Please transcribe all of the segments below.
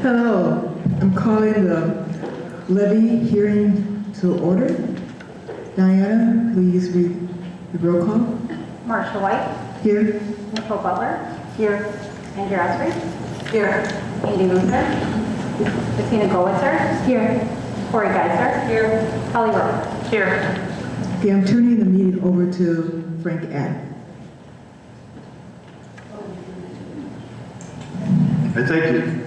Hello, I'm calling the levy hearing to order. Diana, please read the roll call. Marcia White. Here. Nicole Butler. Here. Andrew Osprey. Here. Andy Luther. Christina Goetzer. Here. Corey Geiser. Here. Holly Rowe. Here. Okay, I'm turning the meeting over to Frank Adams. Thank you.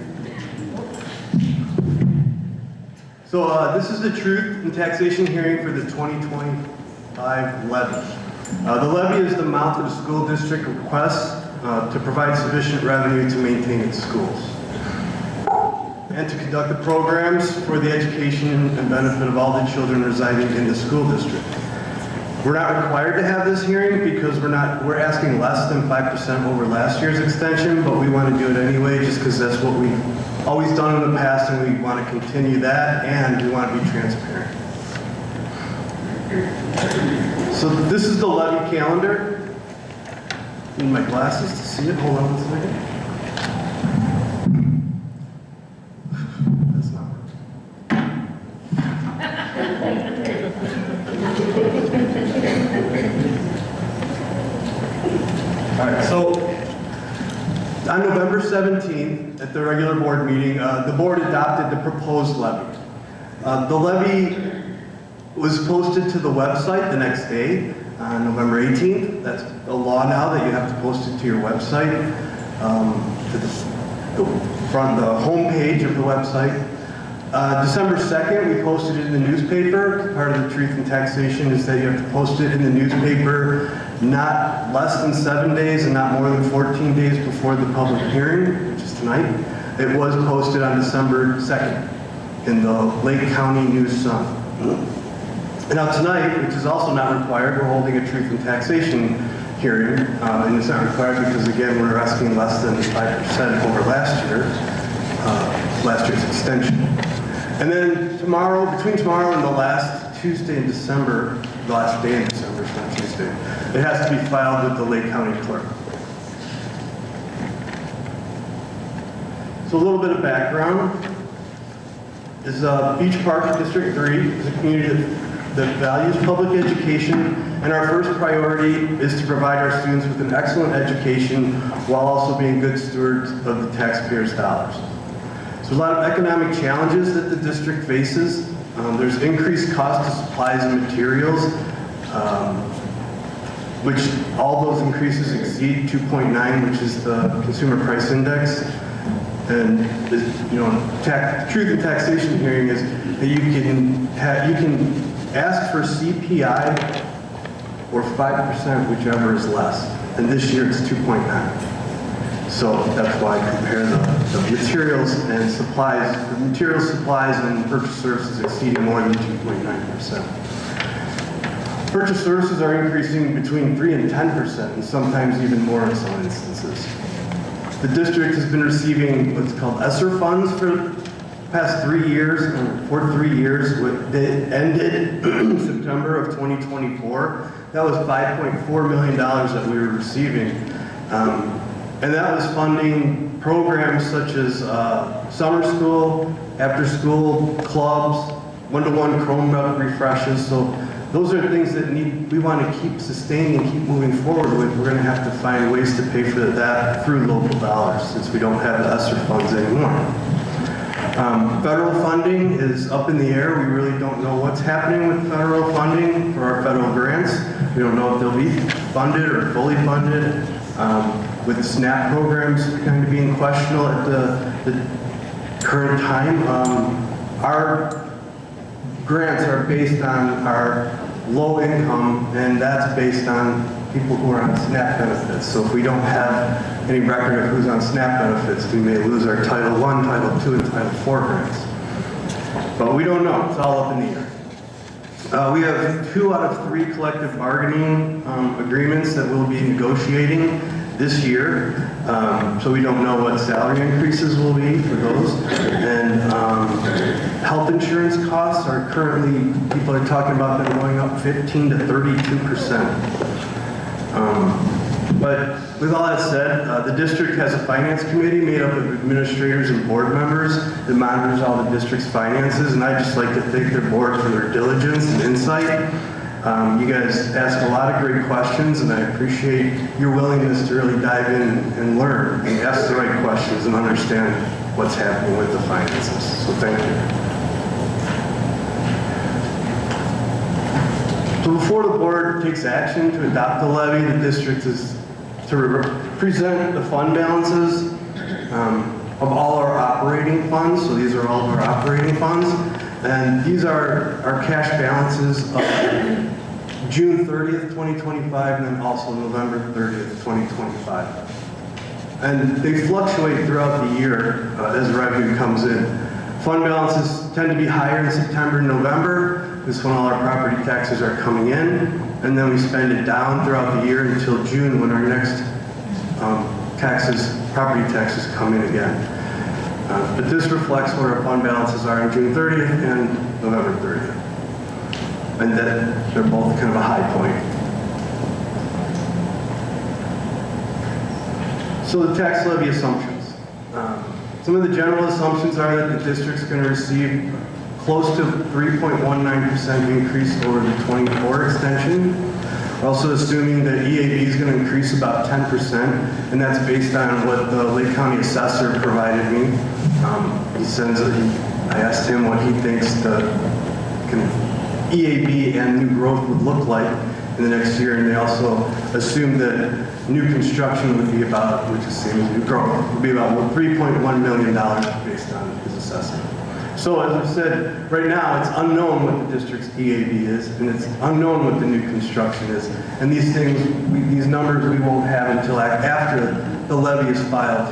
So this is the truth and taxation hearing for the 2025 levy. The levy is the amount that the school district requests to provide sufficient revenue to maintain its schools and to conduct the programs for the education and benefit of all the children residing in the school district. We're not required to have this hearing because we're asking less than 5% over last year's extension, but we want to do it anyway just because that's what we've always done in the past, and we want to continue that, and we want to be transparent. So this is the levy calendar. I need my glasses to see it. Hold on a second. That's not All right, so on November 17th, at the regular board meeting, the board adopted the proposed levy. The levy was posted to the website the next day, on November 18th. That's a law now that you have to post it to your website, to the home page of the website. December 2nd, we posted it in the newspaper. Part of the truth in taxation is that you have to post it in the newspaper not less than 7 days and not more than 14 days before the public hearing, which is tonight. It was posted on December 2nd in the Lake County News Sun. And now tonight, which is also not required, we're holding a truth in taxation hearing, and it's not required because, again, we're asking less than 5% over last year's extension. And then tomorrow, between tomorrow and the last Tuesday in December, the last day in December, it's not Tuesday, it has to be filed with the Lake County Clerk. So a little bit of background is Beach Park District 3 is a community that values public education, and our first priority is to provide our students with an excellent education while also being good stewards of the taxpayers' dollars. So a lot of economic challenges that the district faces. There's increased cost of supplies and materials, which all those increases exceed 2.9, which is the consumer price index. And the truth in taxation hearing is that you can ask for CPI or 5%, whichever is less. And this year it's 2.9. So that's why I compare the materials and supplies, the materials, supplies, and purchase services exceeding more than 2.9%. Purchase services are increasing between 3 and 10%, and sometimes even more in some instances. The district has been receiving what's called ESSER funds for the past 3 years, for 3 years. It ended in September of 2024. That was $5.4 million that we were receiving. And that was funding programs such as summer school, after school clubs, one-to-one Chromebook refreshes. So those are things that we want to keep sustaining and keep moving forward with. We're going to have to find ways to pay for that through local dollars since we don't have the ESSER funds anymore. Federal funding is up in the air. We really don't know what's happening with federal funding for our federal grants. We don't know if they'll be funded or fully funded. With the SNAP programs kind of being questionable at the current time, our grants are based on our low income, and that's based on people who are on SNAP benefits. So if we don't have any record of who's on SNAP benefits, we may lose our Title I, Title II, and Title IV grants. But we don't know. It's all up in the air. We have 2 out of 3 collective bargaining agreements that we'll be negotiating this year. So we don't know what salary increases will be for those. And health insurance costs are currently, people are talking about them going up 15 to 32%. But with all that said, the district has a finance committee made up of administrators and board members that monitors all the district's finances, and I'd just like to thank their board for their diligence and insight. You guys ask a lot of great questions, and I appreciate your willingness to really dive in and learn and ask the right questions and understand what's happening with the finances. So thank you. So before the board takes action to adopt the levy, the district is to present the fund balances of all our operating funds. So these are all of our operating funds. And these are our cash balances of June 30th, 2025, and then also November 30th, 2025. And they fluctuate throughout the year as revenue comes in. Fund balances tend to be higher in September and November. This is when all our property taxes are coming in, and then we spend it down throughout the year until June when our next property taxes come in again. But this reflects what our fund balances are on June 30th and November 30th. And that they're both kind of a high point. So the tax levy assumptions. Some of the general assumptions are that the district's going to receive close to 3.19% increase over the 24 extension. We're also assuming that EAB is going to increase about 10%, and that's based on what the Lake County assessor provided me. I asked him what he thinks the kind of EAB and new growth would look like in the next year, and they also assumed that new construction would be about, which is the same as new growth, would be about $3.1 million based on his assessment. So as I said, right now it's unknown what the district's EAB is, and it's unknown what the new construction is. And these things, these numbers we won't have until after the levy is filed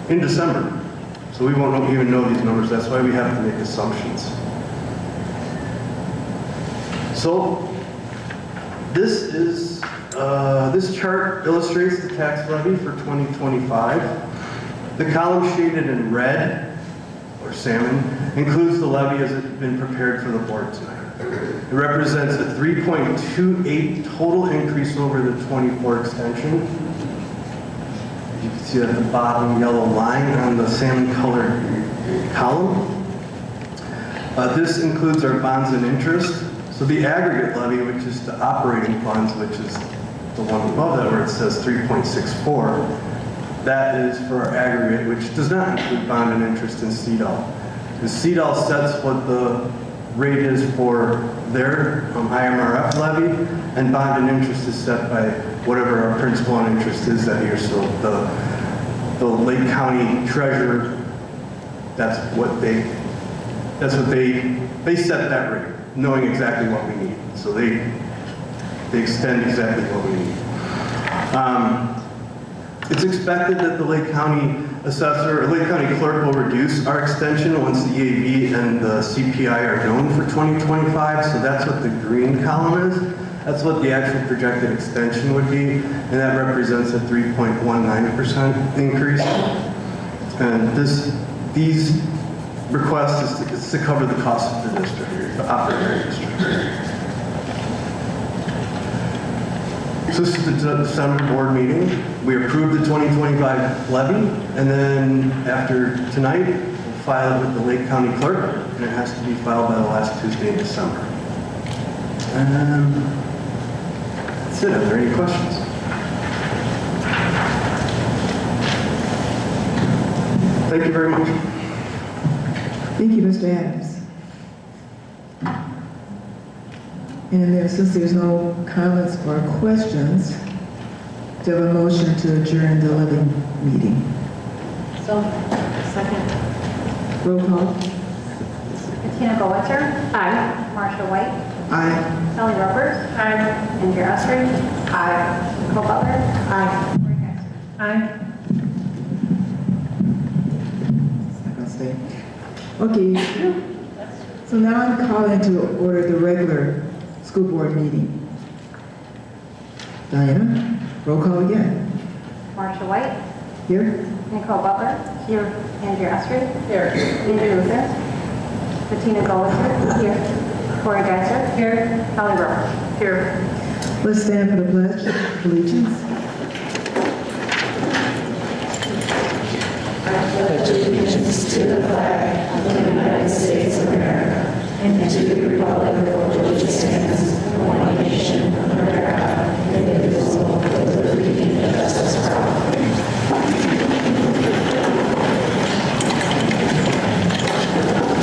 in December. So we won't even know these numbers. That's why we have to make assumptions. So this chart illustrates the tax levy for 2025. The column shaded in red, or salmon, includes the levy as it's been prepared for the board tonight. It represents a 3.28 total increase over the 24 extension. You can see at the bottom yellow line on the salmon colored column. This includes our bonds and interest. So the aggregate levy, which is the operating funds, which is the one above that where it says 3.64, that is for our aggregate, which does not include bond and interest in CDL. The CDL sets what the rate is for their IMRF levy, and bond and interest is set by whatever our principal and interest is that year. So the Lake County treasurer, that's what they set that rate, knowing exactly what we need. So they extend exactly what we need. It's expected that the Lake County assessor or Lake County clerk will reduce our extension once the EAB and the CPI are known for 2025. So that's what the green column is. That's what the actual projected extension would be, and that represents a 3.19% increase. And these requests is to cover the cost of the district, the operating district. So this is the December board meeting. We approved the 2025 levy, and then after tonight, we'll file it with the Lake County clerk, and it has to be filed by the last Tuesday in December. And that's it. Are there any questions? Thank you very much. Thank you, Mr. Adams. And since there's no comments or questions, do you have a motion to adjourn the levy meeting? So, second. Roll call. Bettina Goetzer. Aye. Marcia White. Aye. Kelly Roberts. Aye. Andrea Esri. Aye. Nicole Butler. Aye. Corey Geiser. Aye. Okay, so now I'm calling to order the regular school board meeting. Diana, roll call again. Marcia White. Here? Nicole Butler. Here. Andrea Esri. Here. Andrew Luther. Bettina Golitzer. Here. Corey Geiser. Here. Kelly Roberts. Here. Let's stand for the pledge of allegiance. Pledge allegiance to the flag of the United States of America and to the republic for which it stands, one nation, under God, indivisible, with liberty and justice for all.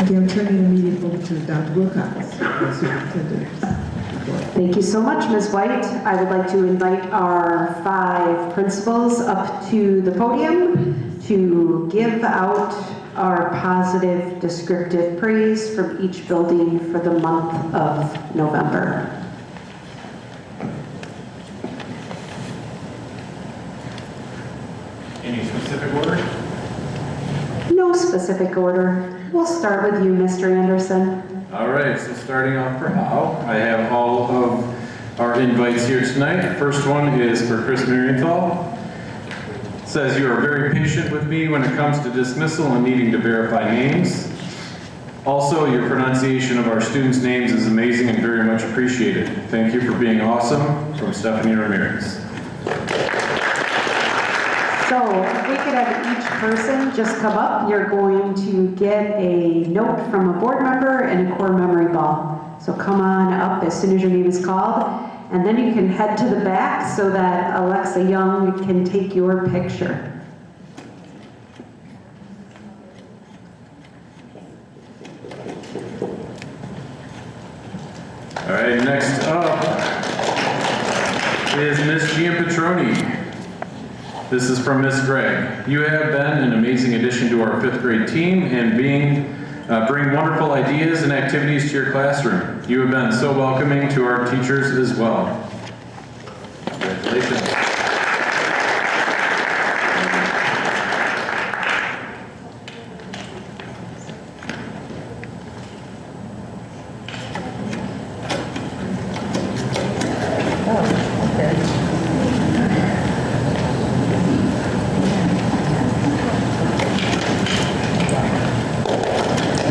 Okay, I'm turning the meeting over to Dr. Wilcox, our superintendent. Thank you so much, Ms. White. I would like to invite our 5 principals up to the podium to give out our positive descriptive praise from each building for the month of November. Any specific order? No specific order. We'll start with you, Mr. Anderson. All right, so starting off for Howe, I have all of our invites here tonight. First one is for Chris Marienthal. Says you are very patient with me when it comes to dismissal and needing to verify names. Also, your pronunciation of our students' names is amazing and very much appreciated. Thank you for being awesome. From Stephanie Ramirez. So if we could have each person just come up, you're going to get a note from a board member and a core memory ball. So come on up as soon as your name is called, and then you can head to the back so that Alexa Young can take your picture. All right, next up is Miss Giampetroni. This is from Miss Gregg. You have been an amazing addition to our 5th grade team and bring wonderful ideas and activities to your classroom. You have been so welcoming to our teachers as well. Congratulations.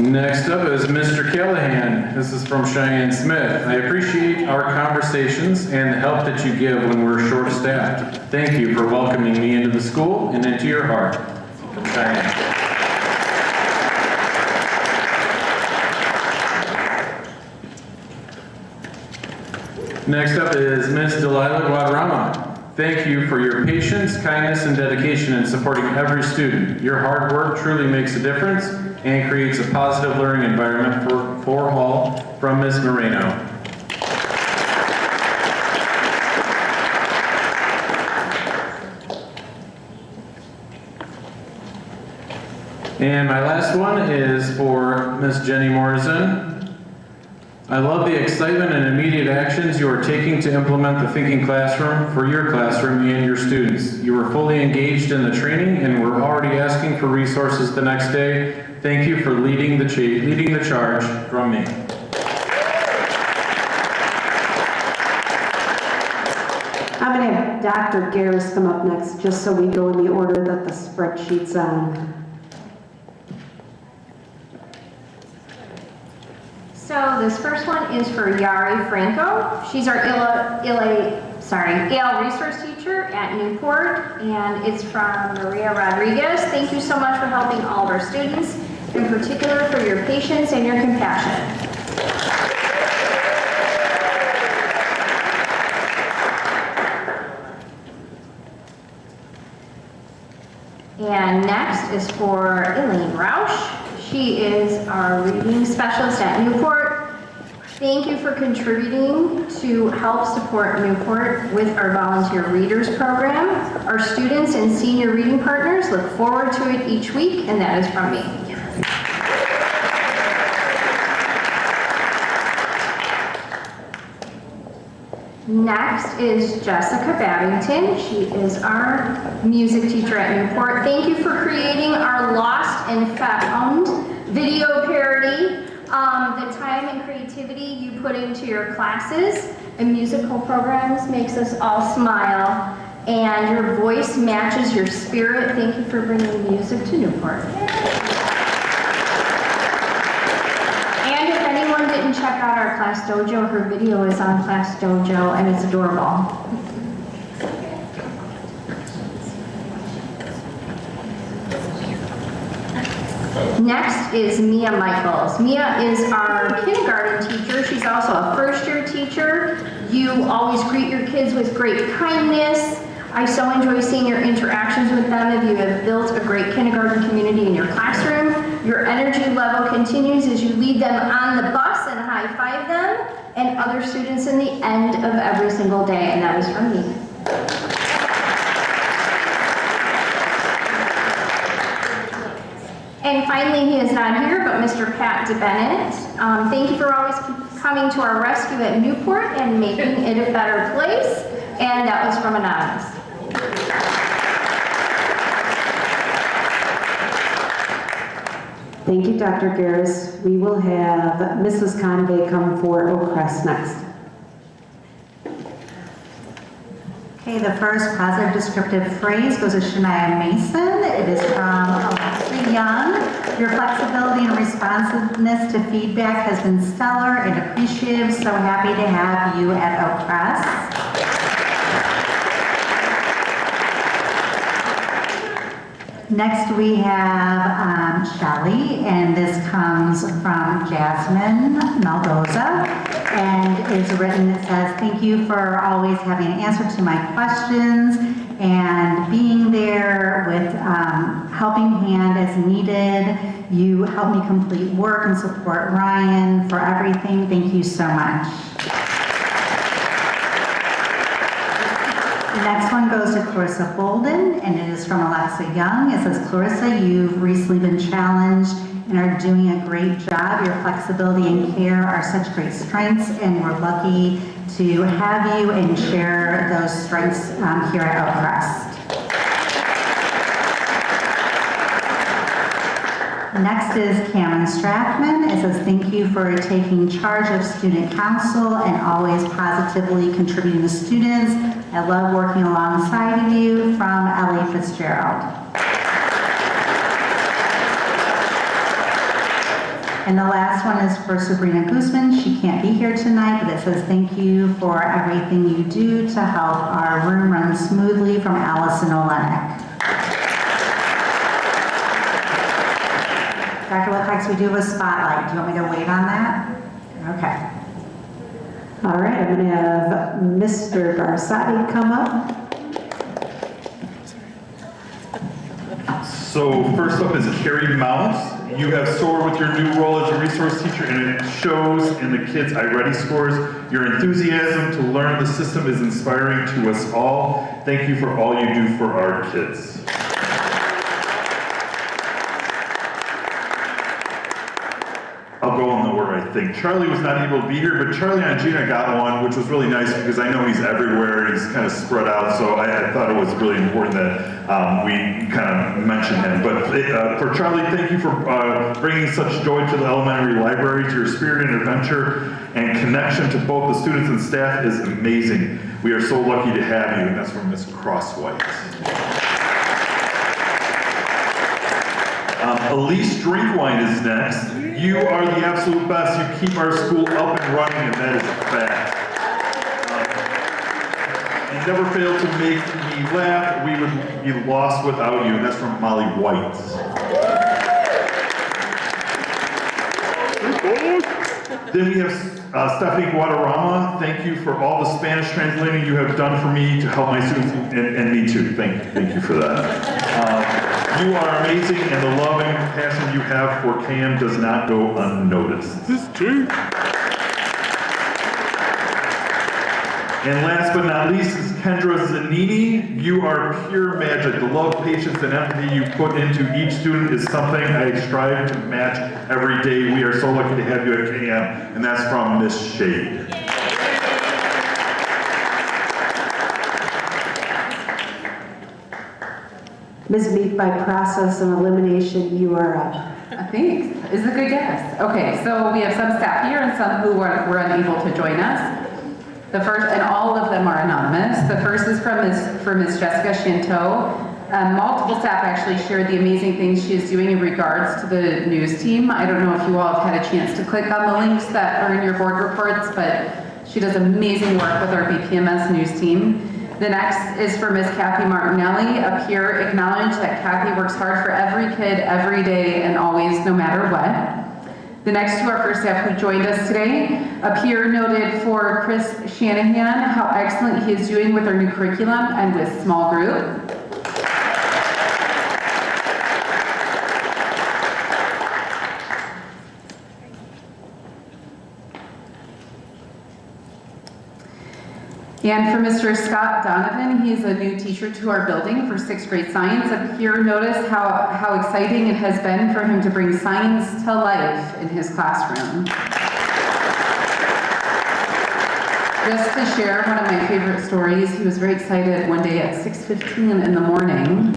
Next up is Mr. Callahan. This is from Cheyenne Smith. I appreciate our conversations and the help that you give when we're short-staffed. Thank you for welcoming me into the school and into your heart. From Cheyenne. Next up is Miss Delilah Guadarrama. Thank you for your patience, kindness, and dedication in supporting every student. Your hard work truly makes a difference and creates a positive learning environment for all. From Ms. Moreno. And my last one is for Ms. Jenny Morrison. I love the excitement and immediate actions you are taking to implement the Thinking Classroom for your classroom and your students. You were fully engaged in the training and were already asking for resources the next day. Thank you for leading the charge. From me. I'm going to have Dr. Garris come up next, just so we go in the order that the spreadsheet's on. So this first one is for Yari Franco. She's our AL resource teacher at Newport, and it's from Maria Rodriguez. Thank you so much for helping all of our students, in particular for your patience and your compassion. And next is for Elaine Rausch. She is our reading specialist at Newport. Thank you for contributing to help support Newport with our volunteer readers program. Our students and senior reading partners look forward to it each week, and that is from me. Next is Jessica Babington. She is our music teacher at Newport. Thank you for creating our Lost and Found video parody. The time and creativity you put into your classes and musical programs makes us all smile, and your voice matches your spirit. Thank you for bringing music to Newport. And if anyone didn't check out our Class Dojo, her video is on Class Dojo, and it's adorable. Next is Mia Michaels. Mia is our kindergarten teacher. She's also a first-year teacher. You always greet your kids with great kindness. I so enjoy seeing your interactions with them. You have built a great kindergarten community in your classroom. Your energy level continues as you lead them on the bus and high-five them and other students in the end of every single day, and that is from me. And finally, he is not here, but Mr. Pat DeBennett. Thank you for always coming to our rescue at Newport and making it a better place. And that was from Anonymous. Thank you, Dr. Garris. We will have Mrs. Convey come for Oak Crest next. Okay, the first positive descriptive phrase goes to Shania Mason. It is from Alexa Young. Your flexibility and responsiveness to feedback has been stellar and appreciative. So happy to have you at Oak Crest. Next we have Shelley, and this comes from Jasmine Maldoza, and it's written, it says, thank you for always having an answer to my questions and being there with helping hand as needed. You help me complete work and support Ryan for everything. Thank you so much. The next one goes to Clarissa Bolden, and it is from Alexa Young. It says, Clarissa, you've recently been challenged and are doing a great job. Your flexibility and care are such great strengths, and we're lucky to have you and share those strengths here at Oak Crest. Next is Cameron Strathman. It says, thank you for taking charge of student council and always positively contributing to students. I love working alongside of you, from Ellie Fitzgerald. And the last one is for Sabrina Guzman. She can't be here tonight, but it says, thank you for everything you do to help our room run smoothly, from Allison Olenek. Dr. Wilcox, we do have a spotlight. Do you want me to wait on that? Okay. All right, I'm going to have Mr. Garcetti come up. So first up is Carrie Mouse. You have soared with your new role as a resource teacher, and it shows in the kids' iReady scores. Your enthusiasm to learn the system is inspiring to us all. Thank you for all you do for our kids. I'll go in the order, I think. Charlie was not able to be here, but Charlie and Gina got one, which was really nice because I know he's everywhere. He's kind of spread out, so I thought it was really important that we kind of mention him. But for Charlie, thank you for bringing such joy to the elementary libraries. Your spirit and adventure and connection to both the students and staff is amazing. We are so lucky to have you, and that's from Miss Crosswhite. Elise Drinkwine is next. You are the absolute best. You keep our school up and running, and that is a fact. You never fail to make me laugh. We would be lost without you, and that's from Molly White. Then we have Stephanie Guadarrama. Thank you for all the Spanish translating you have done for me to help my students, and me too. Thank you for that. You are amazing, and the love and passion you have for CAM does not go unnoticed. This too. And last but not least is Kendra Zanini. You are pure magic. The love, patience, and empathy you put into each student is something I strive to match every day. We are so lucky to have you at CAM, and that's from Miss Shade. Ms. Meek, by process of elimination, you are up. Thanks. It's a good guess. Okay, so we have some staff here and some who were unable to join us. The first, and all of them are anonymous. The first is for Ms. Jessica Chanteau. Multiple staff actually shared the amazing things she is doing in regards to the news team. I don't know if you all have had a chance to click on the links that are in your board reports, but she does amazing work with our BPMS news team. The next is for Ms. Kathy Martinelli. Up here, acknowledge that Kathy works hard for every kid, every day, and always, no matter what. The next two are for staff who joined us today. Up here, noted for Chris Shanahan, how excellent he is doing with our new curriculum and with small group. And for Mr. Scott Donovan, he is a new teacher to our building for 6th grade science. Up here, notice how exciting it has been for him to bring science to life in his classroom. Just to share one of my favorite stories, he was very excited one day at 6:15 in the morning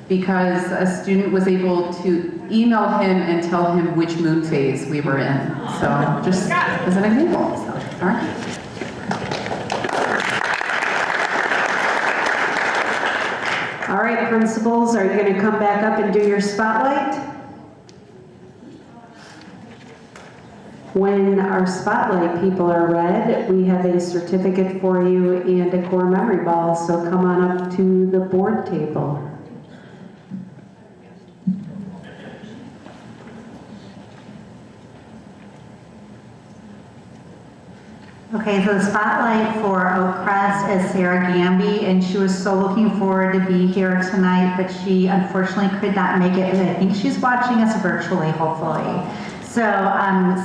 because a student was able to email him and tell him which moon phase we were in. So just as an example. So, all right. All right, principals, are you going to come back up and do your spotlight? When our spotlight people are read, we have a certificate for you and a core memory ball, so come on up to the board table. Okay, so the spotlight for Oak Crest is Sarah Gamby, and she was so looking forward to be here tonight, but she unfortunately could not make it, but I think she's watching us virtually, hopefully. So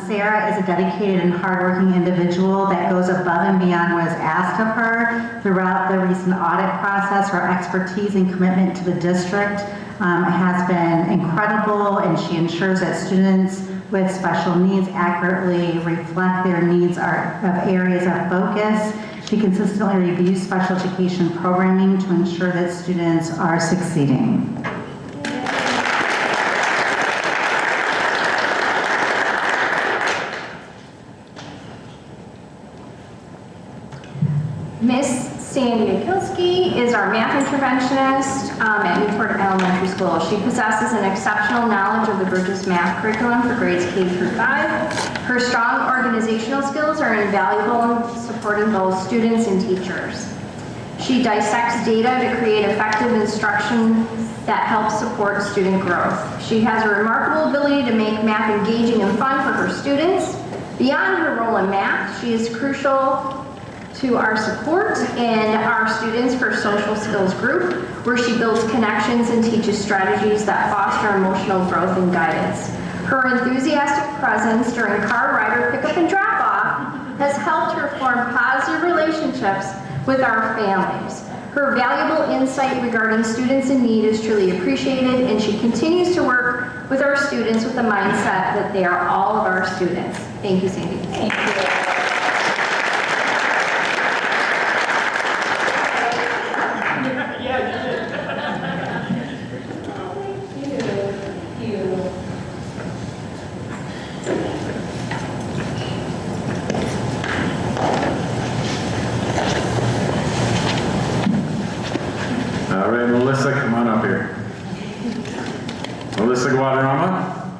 Sarah is a dedicated and hardworking individual that goes above and beyond what is asked of her. Throughout the recent audit process, her expertise and commitment to the district has been incredible, and she ensures that students with special needs accurately reflect their needs of areas of focus. She consistently reviews special education programming to ensure that students are succeeding. Miss Sandy Akilski is our math interventionist at Newport Elementary School. She possesses an exceptional knowledge of the Bridges math curriculum for grades K through 5. Her strong organizational skills are invaluable in supporting both students and teachers. She dissects data to create effective instruction that helps support student growth. She has a remarkable ability to make math engaging and fun for her students. Beyond her role in math, she is crucial to our support and our students for social skills group, where she builds connections and teaches strategies that foster emotional growth and guidance. Her enthusiastic presence during car rider pickup and drop off has helped her form positive relationships with our families. Her valuable insight regarding students in need is truly appreciated, and she continues to work with our students with the mindset that they are all of our students. Thank you, Sandy. Thank you. All right, Melissa, come on up here. Melissa Guadarrama.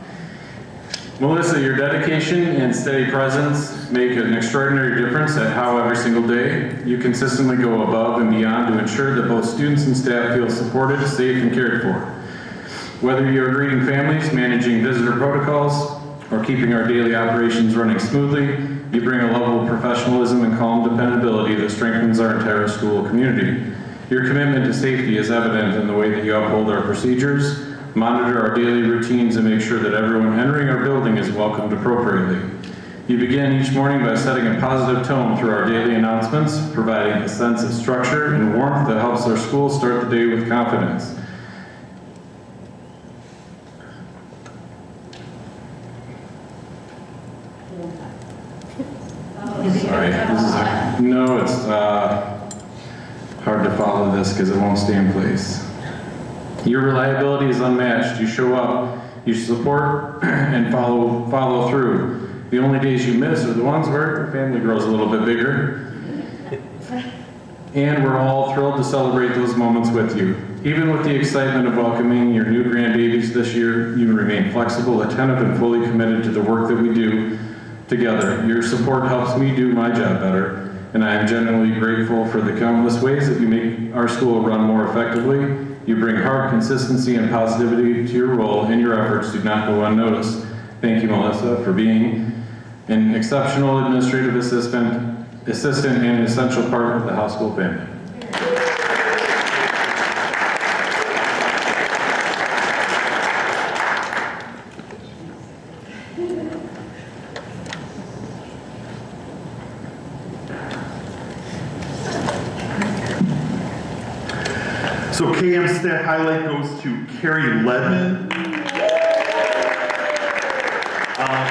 Melissa, your dedication and steady presence make an extraordinary difference at how every single day you consistently go above and beyond to ensure that both students and staff feel supported, safe, and cared for. Whether you're greeting families, managing visitor protocols, or keeping our daily operations running smoothly, you bring a level of professionalism and calm dependability that strengthens our entire school community. Your commitment to safety is evident in the way that you uphold our procedures, monitor our daily routines, and make sure that everyone entering our building is welcomed appropriately. You begin each morning by setting a positive tone through our daily announcements, providing a sense of structure and warmth that helps our school start the day with confidence. Sorry, it's hard to follow this because it won't stay in place. Your reliability is unmatched. You show up, you support, and follow through. The only days you miss are the ones where your family grows a little bit bigger. And we're all thrilled to celebrate those moments with you. Even with the excitement of welcoming your new grandbabies this year, you remain flexible, attentive, and fully committed to the work that we do together. Your support helps me do my job better, and I am genuinely grateful for the countless ways that you make our school run more effectively. You bring heart, consistency, and positivity to your role, and your efforts do not go unnoticed. Thank you, Melissa, for being an exceptional administrative assistant and an essential part of the House School family. So KM staff highlight goes to Carrie Ledman.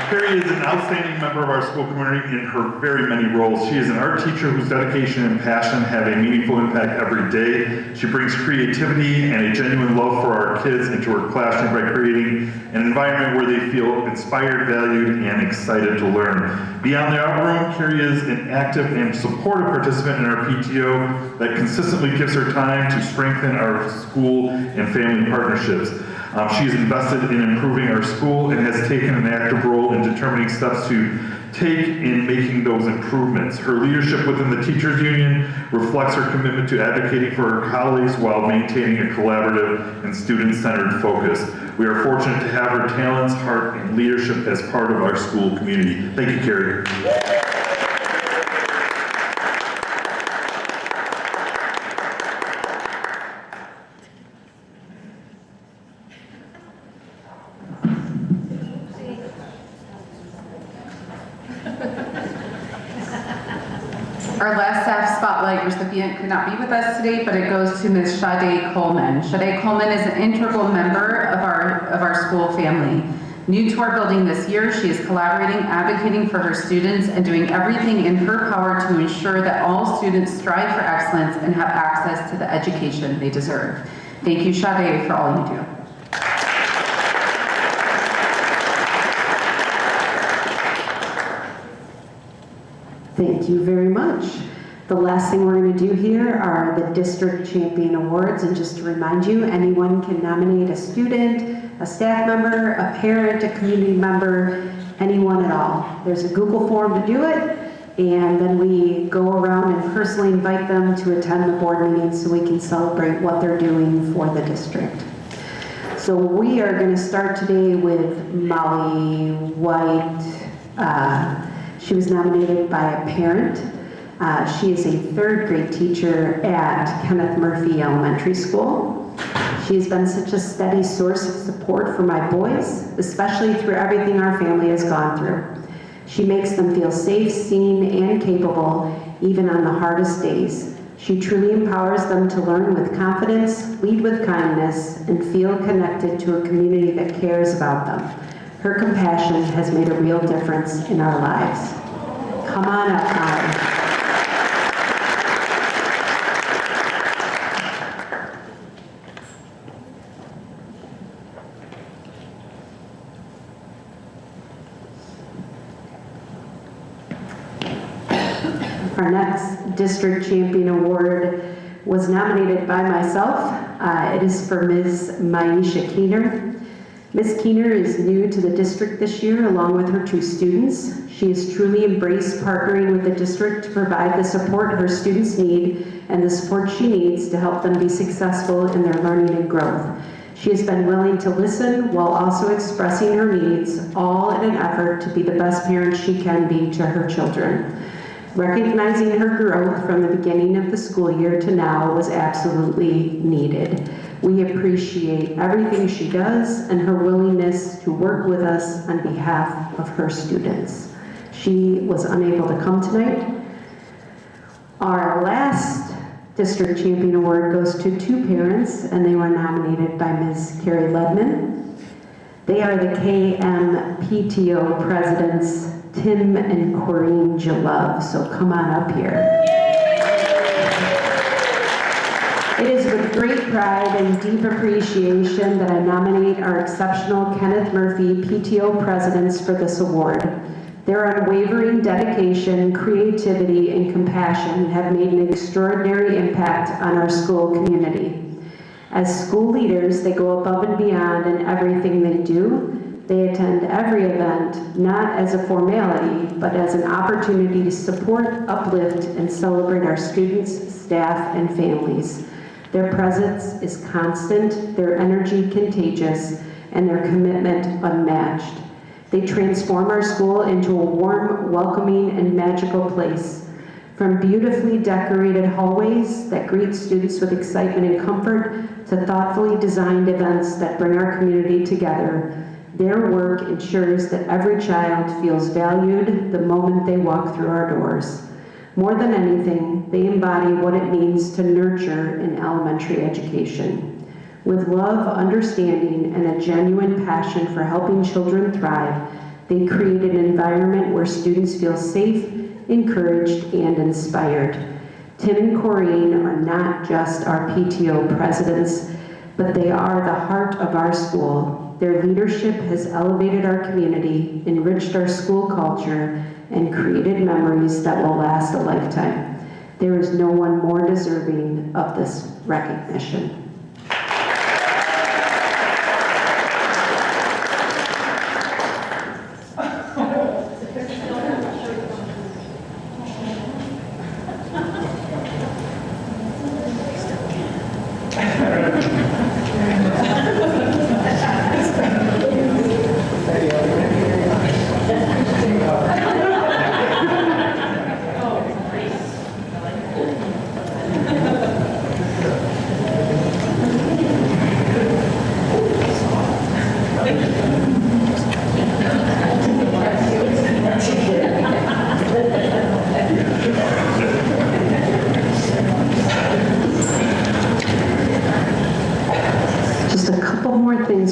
Carrie is an outstanding member of our school community in her very many roles. She is an art teacher whose dedication and passion have a meaningful impact every day. She brings creativity and a genuine love for our kids into her classroom by creating an environment where they feel inspired, valued, and excited to learn. Beyond the art room, Carrie is an active and supportive participant in our PTO that consistently gives her time to strengthen our school and family partnerships. She is invested in improving our school and has taken an active role in determining steps to take in making those improvements. Her leadership within the teachers union reflects her commitment to advocating for her colleagues while maintaining a collaborative and student-centered focus. We are fortunate to have her talents, heart, and leadership as part of our school community. Thank you, Carrie. Our last staff spotlight recipient could not be with us today, but it goes to Ms. Sade Coleman. Sade Coleman is an integral member of our school family. New to our building this year, she is collaborating, advocating for her students, and doing everything in her power to ensure that all students strive for excellence and have access to the education they deserve. Thank you, Sade, for all you do. Thank you very much. The last thing we're going to do here are the District Champion Awards, and just to remind you, anyone can nominate a student, a staff member, a parent, a community member, anyone at all. There's a Google form to do it, and then we go around and personally invite them to attend the board meetings so we can celebrate what they're doing for the district. So we are going to start today with Molly White. She was nominated by a parent. She is a third grade teacher at Kenneth Murphy Elementary School. She has been such a steady source of support for my boys, especially through everything our family has gone through. She makes them feel safe, seen, and capable, even on the hardest days. She truly empowers them to learn with confidence, lead with kindness, and feel connected to a community that cares about them. Her compassion has made a real difference in our lives. Come on up, Molly. Our next District Champion Award was nominated by myself. It is for Ms. Maisha Keener. Ms. Keener is new to the district this year, along with her two students. She has truly embraced partnering with the district to provide the support her students need and the support she needs to help them be successful in their learning and growth. She has been willing to listen while also expressing her needs, all in an effort to be the best parent she can be to her children. Recognizing her growth from the beginning of the school year to now was absolutely needed. We appreciate everything she does and her willingness to work with us on behalf of her students. She was unable to come tonight. Our last District Champion Award goes to two parents, and they were nominated by Ms. Carrie Ledman. They are the KMPTO presidents, Tim and Corrine Jalove, so come on up here. It is with great pride and deep appreciation that I nominate our exceptional Kenneth Murphy PTO presidents for this award. Their unwavering dedication, creativity, and compassion have made an extraordinary impact on our school community. As school leaders, they go above and beyond in everything they do. They attend every event, not as a formality, but as an opportunity to support, uplift, and celebrate our students, staff, and families. Their presence is constant, their energy contagious, and their commitment unmatched. They transform our school into a warm, welcoming, and magical place. From beautifully decorated hallways that greet students with excitement and comfort to thoughtfully designed events that bring our community together, their work ensures that every child feels valued the moment they walk through our doors. More than anything, they embody what it means to nurture an elementary education. With love, understanding, and a genuine passion for helping children thrive, they create an environment where students feel safe, encouraged, and inspired. Tim and Corrine are not just our PTO presidents, but they are the heart of our school. Their leadership has elevated our community, enriched our school culture, and created memories that will last a lifetime. There is no one more deserving of this recognition.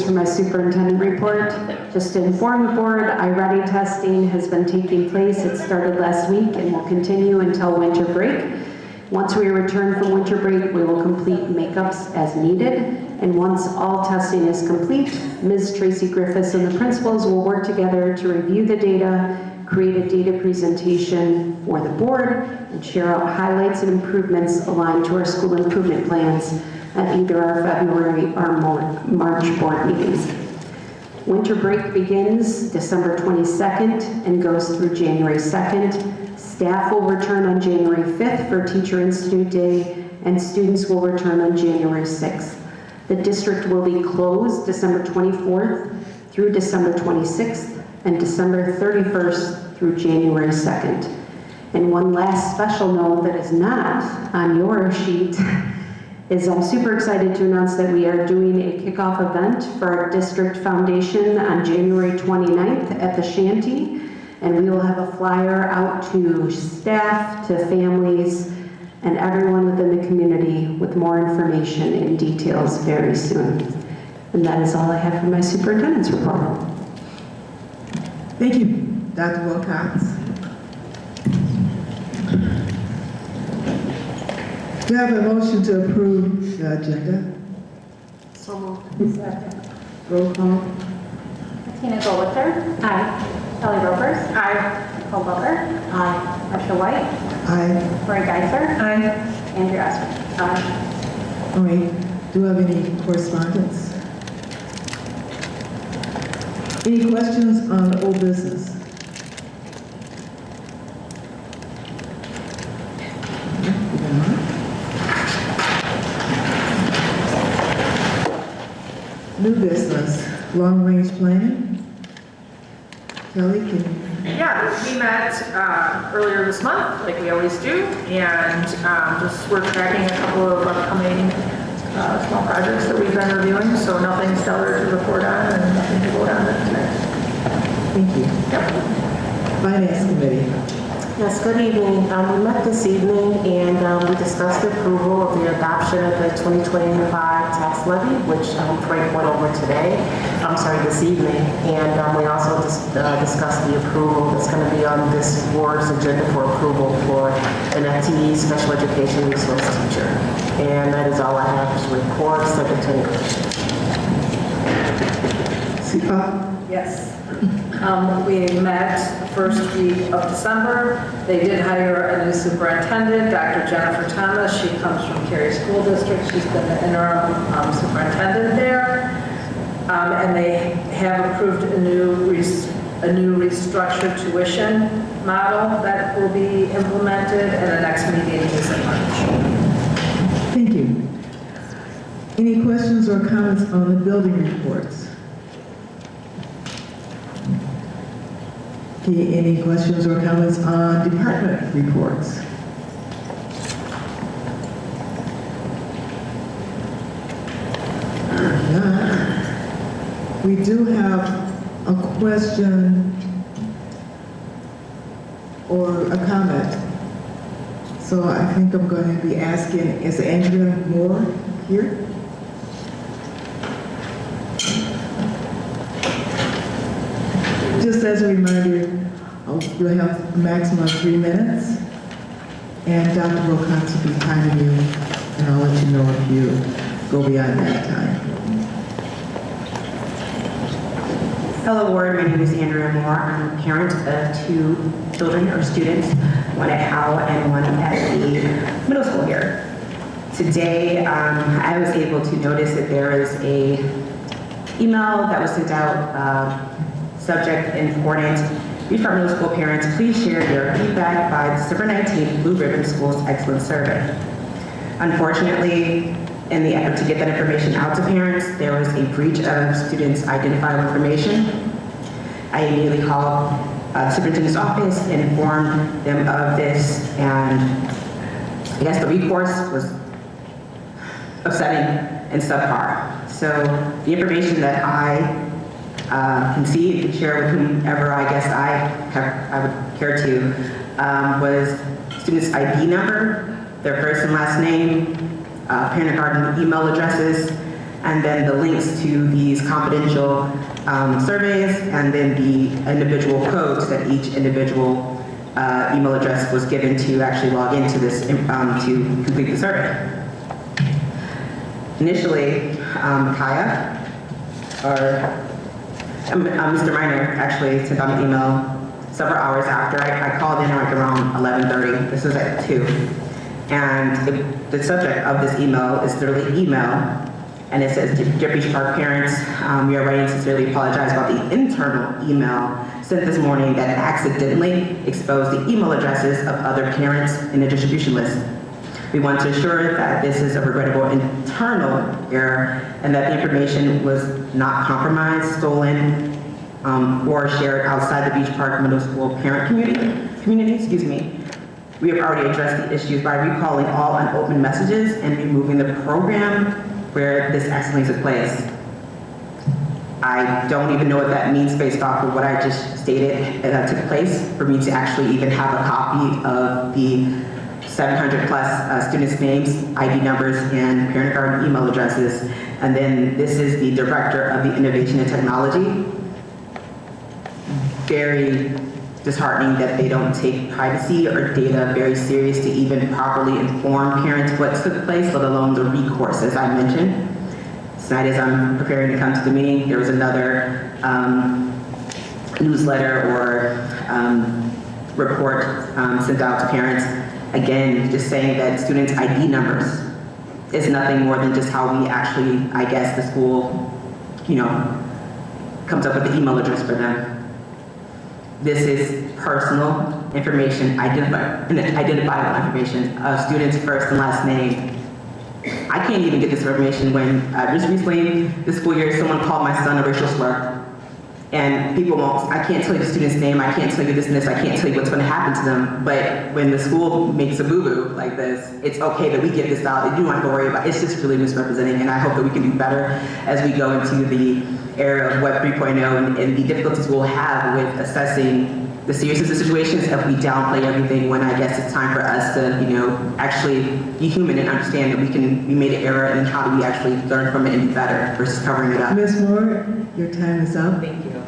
For my superintendent report, just to inform the board, iReady testing has been taking place. It started last week and will continue until winter break. Once we return from winter break, we will complete makeups as needed. And once all testing is complete, Ms. Tracy Griffiths and the principals will work together to review the data, create a data presentation for the board, and share out highlights and improvements aligned to our school improvement plans at either our February or March board meetings. Winter break begins December 22nd and goes through January 2nd. Staff will return on January 5th for Teacher Institute Day, and students will return on January 6th. The district will be closed December 24th through December 26th and December 31st through January 2nd. And one last special note that is not on your sheet is I'm super excited to announce that we are doing a kickoff event for our district foundation on January 29th at the Shanty, and we will have a flyer out to staff, to families, and everyone within the community with more information and details very soon. And that is all I have for my superintendent's report. Thank you, Dr. Wilcox. Do you have a motion to approve the agenda? So moved. Roll call. Tina Goldwasser. Aye. Kelly Rovers. Aye. Nicole Butler. Aye. Marcia White. Aye. Lori Geiser. Aye. Andrew Esper. Aye. All right. Do we have any correspondence? Any questions on old business? New business, long-range planning. Kelly, can you? Yeah, we met earlier this month, like we always do, and just we're tracking a couple of upcoming small projects that we've been reviewing, so nothing stellar to report on and nothing to vote on tonight. Thank you. Yep. Finance Committee. Yes, good evening. We met this evening and we discussed the approval of the adoption of the 2025 tax levy, which Frank went over today, this evening. And we also discussed the approval that's going to be on this board's agenda for approval for an FTE special education resource teacher. And that is all I have to report, subject to any questions. Yes. We met first week of December. They did hire a new superintendent, Dr. Jennifer Thomas. She comes from Cary School District. She's been the interim superintendent there. And they have approved a new restructured tuition model that will be implemented, and the next meeting is in March. Thank you. Any questions or comments on the building reports? Okay, any questions or comments on department reports? We do have a question or a comment. So I think I'm going to be asking, is Andrea Moore here? Just as a reminder, you'll have a maximum of 3 minutes. And Dr. Wilcox will be timing you, and I'll let you know if you go beyond that time. Hello, Board. My name is Andrea Moore. I'm a parent of 2 children or students, one at Howe and one at the middle school here. Today, I was able to notice that there is a email that was sent out, subject important. Beach Park Middle School parents, please share your feedback by December 19th Blue Ribbon Schools Excellence Survey. Unfortunately, in the effort to get that information out to parents, there was a breach of students' identifiable information. I immediately called the superintendent's office and informed them of this, and I guess the recourse was upsetting and subpar. So the information that I can see and share with whomever I guess I would care to was student's ID number, their first and last name, kindergarten email addresses, and then the links to these confidential surveys, and then the individual codes that each individual email address was given to actually log into this to complete the survey. Initially, Kaya, or Mr. Miner, actually sent out an email several hours after I called in, like around 11:30. This was at 2. And the subject of this email is literally email, and it says, Dear Beach Park parents, we are writing to sincerely apologize about the internal email sent this morning that accidentally exposed the email addresses of other parents in the distribution list. We want to assure that this is a regrettable internal error and that the information was not compromised, stolen, or shared outside the Beach Park Middle School parent community. We have already addressed the issues by recalling all unopened messages and removing the program where this accidentally took place. I don't even know what that means based off of what I just stated that took place for me to actually even have a copy of the 700 plus students' names, ID numbers, and parent garden email addresses. And then this is the director of the Innovation and Technology. Very disheartening that they don't take privacy or data very serious to even properly inform parents what took place, let alone the recourse, as I mentioned. Tonight, as I'm preparing to come to the meeting, there was another newsletter or report sent out to parents. Again, just saying that students' ID numbers is nothing more than just how we actually, I guess, the school, comes up with the email address for them. This is personal information, identifiable information of students' first and last name. I can't even get this information when just recently this school year, someone called my son a racial slur. And people won't, I can't tell you the student's name, I can't tell you this and this, I can't tell you what's going to happen to them. But when the school makes a boo-boo like this, it's okay that we get this out. You don't have to worry about it. It's just really misrepresenting. And I hope that we can do better as we go into the era of Web 3.0 and the difficulties we'll have with assessing the seriousness of situations if we downplay everything, when I guess it's time for us to, actually be human and understand that we made an error, and how do we actually learn from it and be better versus covering it up. Ms. Moore, your time is up. Thank you.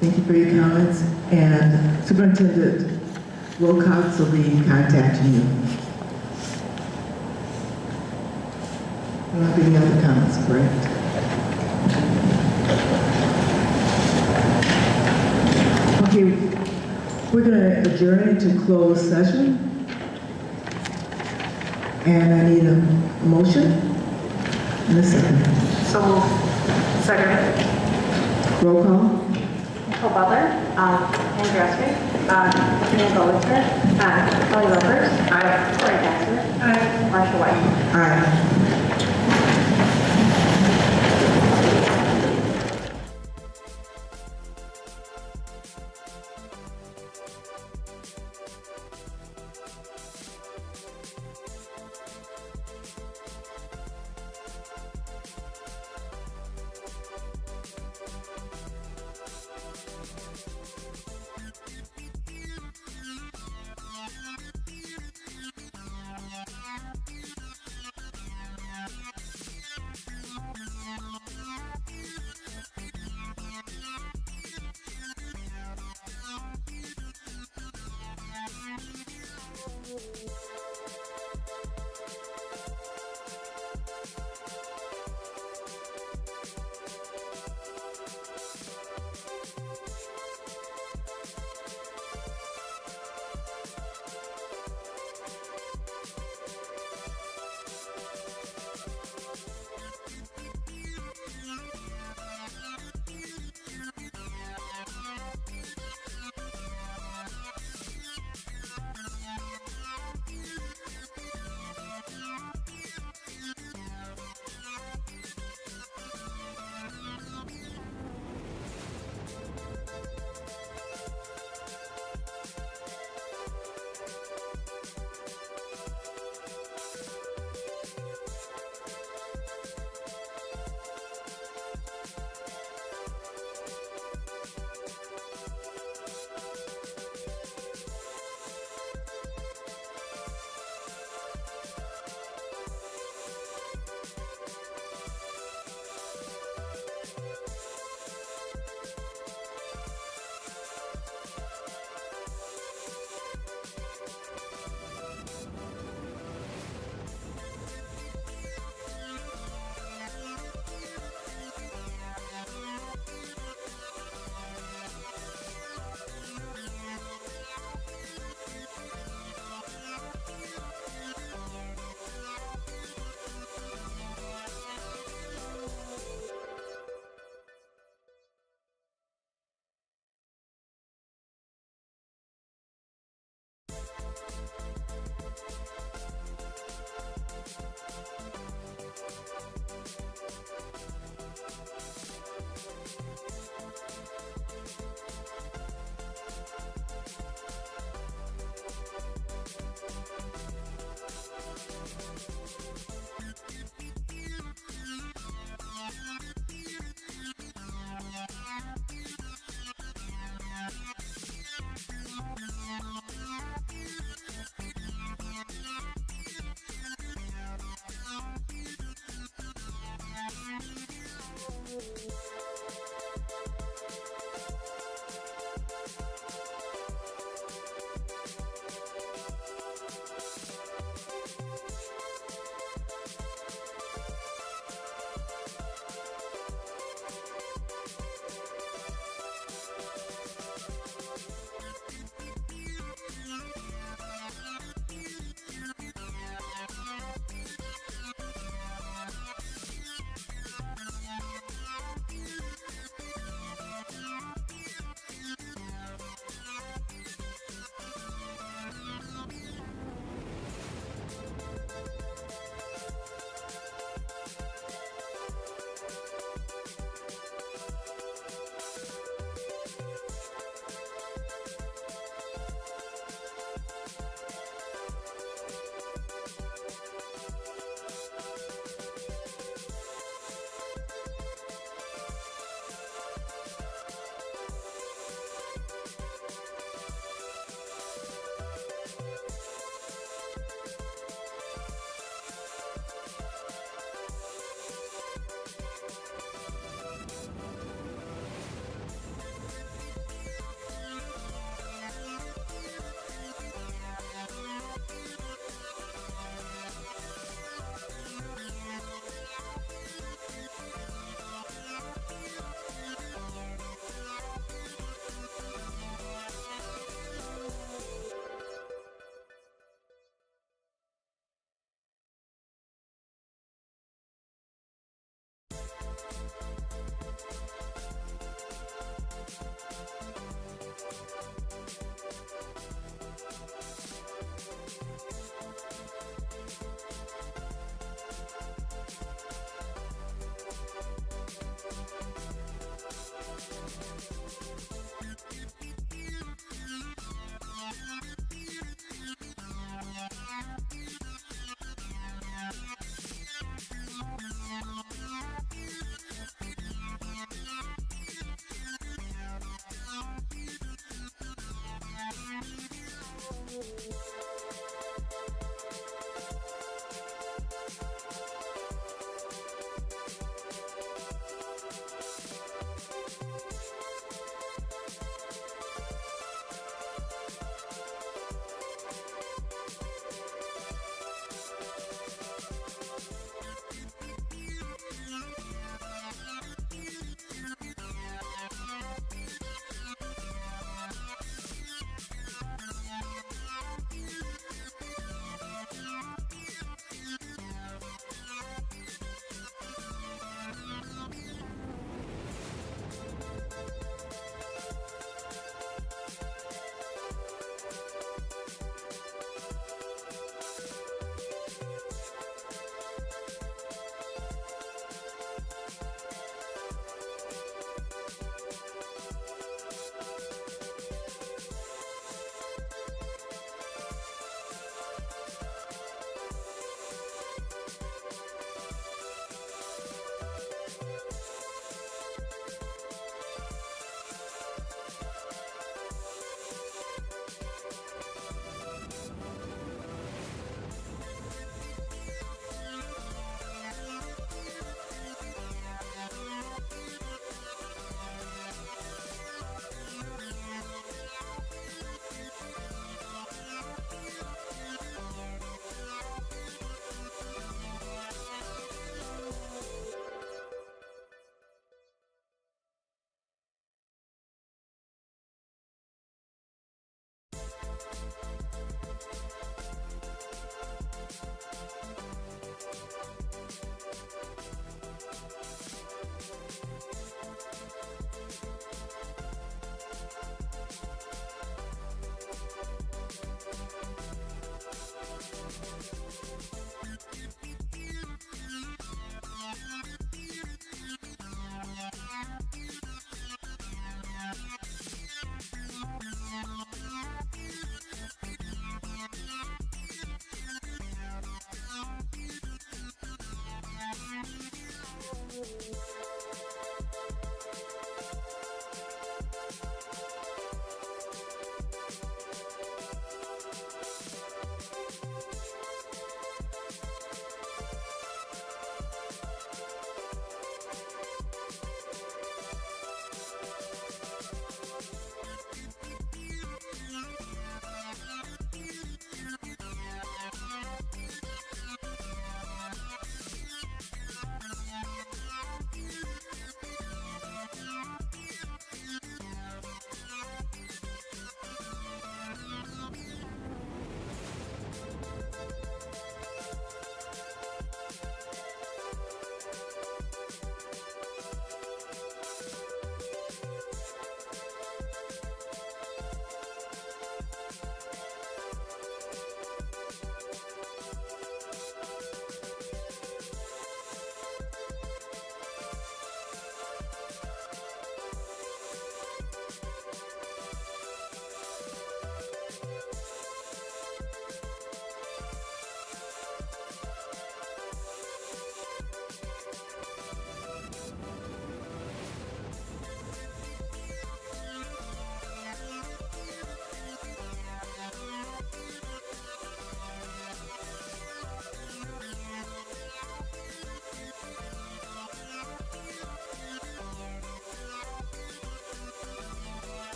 Thank you for your comments. And Superintendent Wilcox will be contacting you. don't have any other comments, correct? Okay, we're going to adjourn into closed session. And I need a motion and a second. So, second. Roll call. Nicole Butler. Ann Grassley. Ian Goldberg. Kelly Roberts. Lori Dexter. Marcia White. Aye.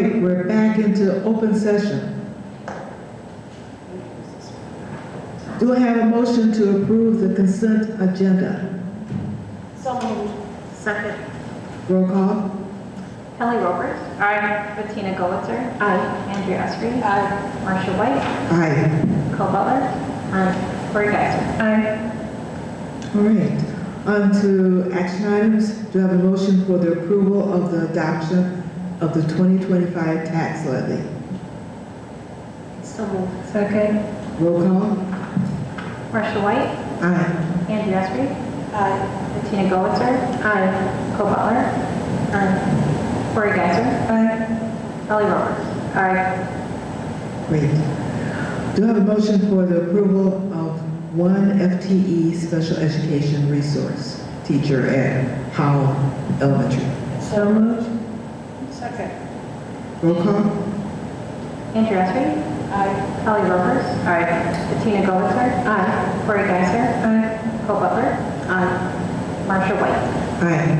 right, we're back into open session. Do I have a motion to approve the consent agenda? So moved. Second. Roll call. Kelly Roberts. Aye. Bettina Goetzer. Aye. Andrea Esri. Aye. Marcia White. Aye. Cole Butler. Aye. Corey Geiser. Aye. All right, on to action items. Do I have a motion for the approval of the adoption of the 2025 tax levy? So moved. Second. Roll call. Marcia White. Aye. Andrea Esri. Aye. Bettina Goetzer. Aye. Cole Butler. Aye. Corey Geiser. Aye. Kelly Roberts. Aye. Great. Do I have a motion for the approval of one FTE special education resource teacher at Howell Elementary? So moved. Second. Roll call. Andrea Esri. Aye. Kelly Roberts. Aye. Bettina Goetzer. Aye. Corey Geiser. Aye. Cole Butler. Aye. Marcia White. Aye.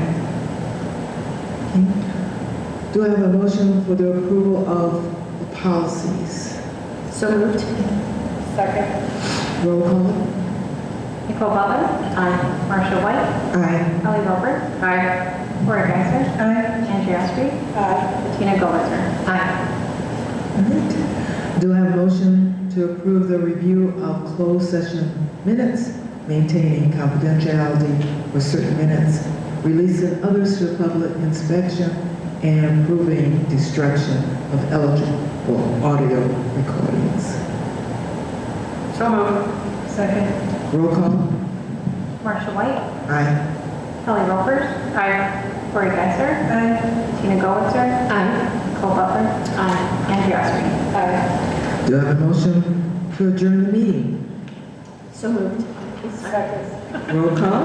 Okay. Do I have a motion for the approval of the policies? So moved. Second. Roll call. Nicole Butler. Aye. Marcia White. Aye. Kelly Roberts. Aye. Corey Geiser. Aye. Andrea Esri. Aye. Bettina Goetzer. Aye. All right. Do I have a motion to approve the review of closed session minutes, maintaining confidentiality for certain minutes, releasing others to public inspection, and approving destruction of eligible audio recordings? So moved. Second. Roll call. Marcia White. Aye. Kelly Roberts. Aye. Corey Geiser. Aye. Bettina Goetzer. Aye. Cole Butler. Aye. Andrea Esri. Aye. Do I have a motion to adjourn the meeting? So moved. Second. Roll call.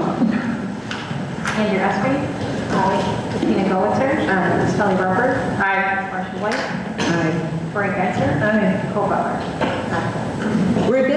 Andrea Esri. Aye. Bettina Goetzer. Aye. Kelly Roberts. Aye. Marcia White. Aye. Corey Geiser. Aye. Cole Butler. We're